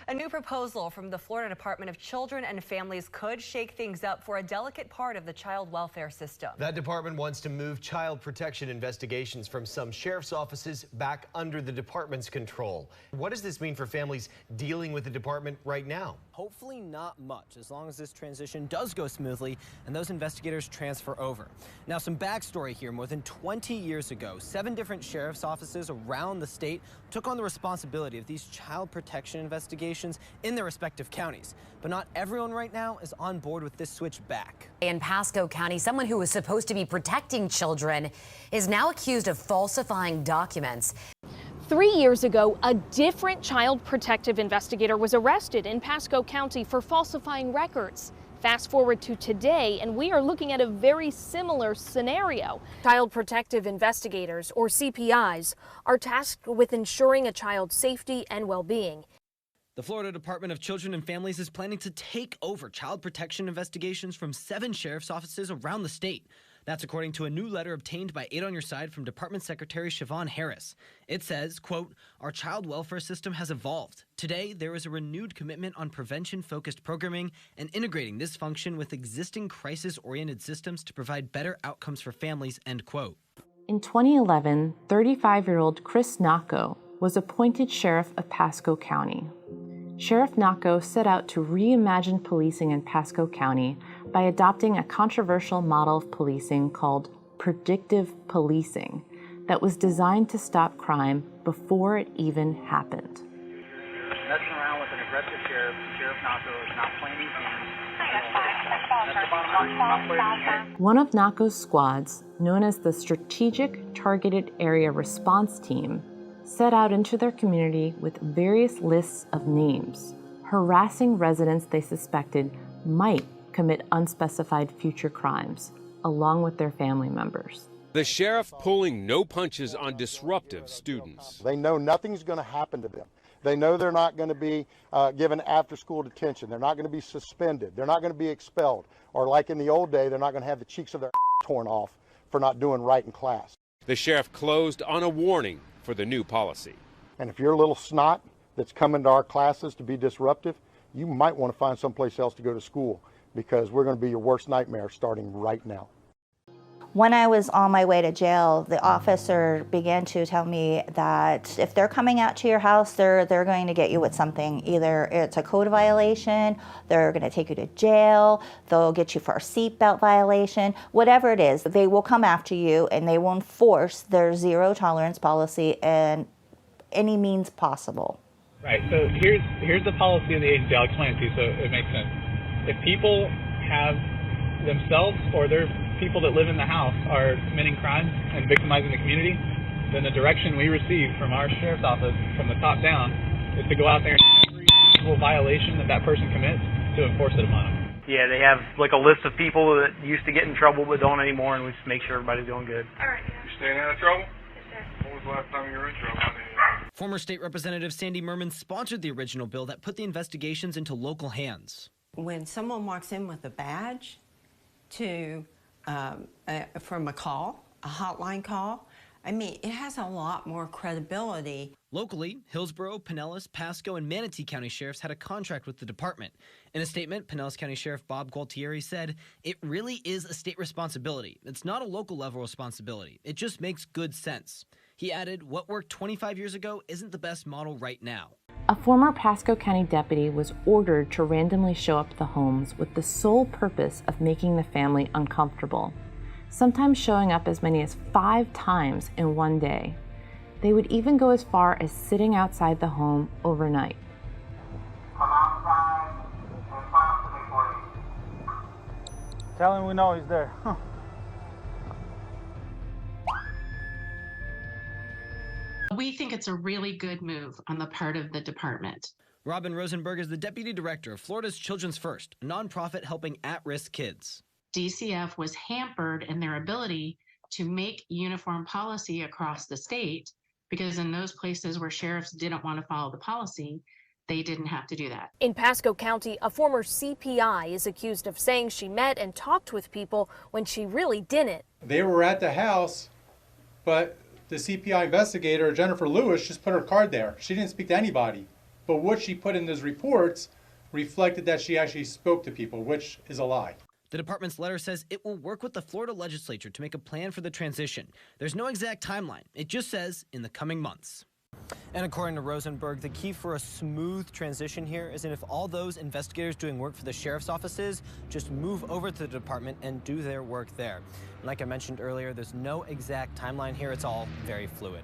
A new proposal from the Florida Department of Children and Families could shake things up for a delicate part of the child welfare system. That department wants to move child protection investigations from some sheriff's offices back under the department's control. What does this mean for families dealing with the department right now? Hopefully not much, as long as this transition does go smoothly and those investigators transfer over. Now, some backstory here. More than 20 years ago, 7 different sheriff's offices around the state took on the responsibility of these child protection investigations in their respective counties. But not everyone right now is on board with this switch back. In Pasco County, someone who was supposed to be protecting children is now accused of falsifying documents. 3 years ago, a different child protective investigator was arrested in Pasco County for falsifying records. Fast forward to today, and we are looking at a very similar scenario. Child protective investigators, or CPIs, are tasked with ensuring a child's safety and well-being. The Florida Department of Children and Families is planning to take over child protection investigations from 7 sheriff's offices around the state. That's according to a new letter obtained by 8 on Your Side from Department Secretary Siobhan Harris. It says, quote, "Our child welfare system has evolved. Today, there is a renewed commitment on prevention-focused programming and integrating this function with existing crisis-oriented systems to provide better outcomes for families," end quote. In 2011, 35-year-old Chris Nacco was appointed sheriff of Pasco County. Sheriff Nacco set out to reimagine policing in Pasco County by adopting a controversial model of policing called Predictive Policing that was designed to stop crime before it even happened. Messing around with an aggressive sheriff, Sheriff Nacco is not playing games. One of Nacco's squads, known as the Strategic Targeted Area Response Team, set out into their community with various lists of names, harassing residents they suspected might commit unspecified future crimes, along with their family members. The sheriff pulling no punches on disruptive students. They know nothing's going to happen to them. They know they're not going to be given after-school detention. They're not going to be suspended. They're not going to be expelled. Or like in the old day, they're not going to have the cheeks of their torn off for not doing right in class. The sheriff closed on a warning for the new policy. And if you're a little snot that's coming to our classes to be disruptive, you might want to find someplace else to go to school, because we're going to be your worst nightmare starting right now. When I was on my way to jail, the officer began to tell me that if they're coming out to your house, they're going to get you with something. Either it's a code violation, they're going to take you to jail, they'll get you for a seatbelt violation, whatever it is, they will come after you and they will enforce their zero tolerance policy in any means possible. Right, so here's the policy of the agency. I'll explain it to you so it makes sense. If people have themselves or their people that live in the house are committing crimes and victimizing the community, then the direction we receive from our sheriff's office from the top down is to go out there and every single violation that person commits to enforce it upon them. Yeah, they have like a list of people that used to get in trouble but don't anymore, and we just make sure everybody's doing good. All right. You staying out of trouble? Yes, sir. When was the last time you were in trouble? Former State Representative Sandy Merman sponsored the original bill that put the investigations into local hands. When someone walks in with a badge from a call, a hotline call, I mean, it has a lot more credibility. Locally, Hillsborough, Pinellas, Pasco, and Manatee County sheriffs had a contract with the department. In a statement, Pinellas County Sheriff Bob Gualtieri said, "It really is a state responsibility. It's not a local level responsibility. It just makes good sense." He added, "What worked 25 years ago isn't the best model right now." A former Pasco County deputy was ordered to randomly show up at the homes with the sole purpose of making the family uncomfortable, sometimes showing up as many as 5 times in one day. They would even go as far as sitting outside the home overnight. Come outside and talk to me, please. Tell him we know he's there. We think it's a really good move on the part of the department. Robin Rosenberg is the deputy director of Florida's Children's First, a nonprofit helping at-risk kids. DCF was hampered in their ability to make uniform policy across the state because in those places where sheriffs didn't want to follow the policy, they didn't have to do that. In Pasco County, a former CPI is accused of saying she met and talked with people when she really didn't. They were at the house, but the CPI investigator, Jennifer Lewis, just put her card there. She didn't speak to anybody. but what she put in those reports reflected that she actually spoke to people, which is a lie. The department's letter says it will work with the Florida legislature to make a plan for the transition. There's no exact timeline. It just says in the coming months. And according to Rosenberg, the key for a smooth transition here is that if all those investigators doing work for the sheriff's offices just move over to the department and do their work there. And like I mentioned earlier, there's no exact timeline here. It's all very fluid.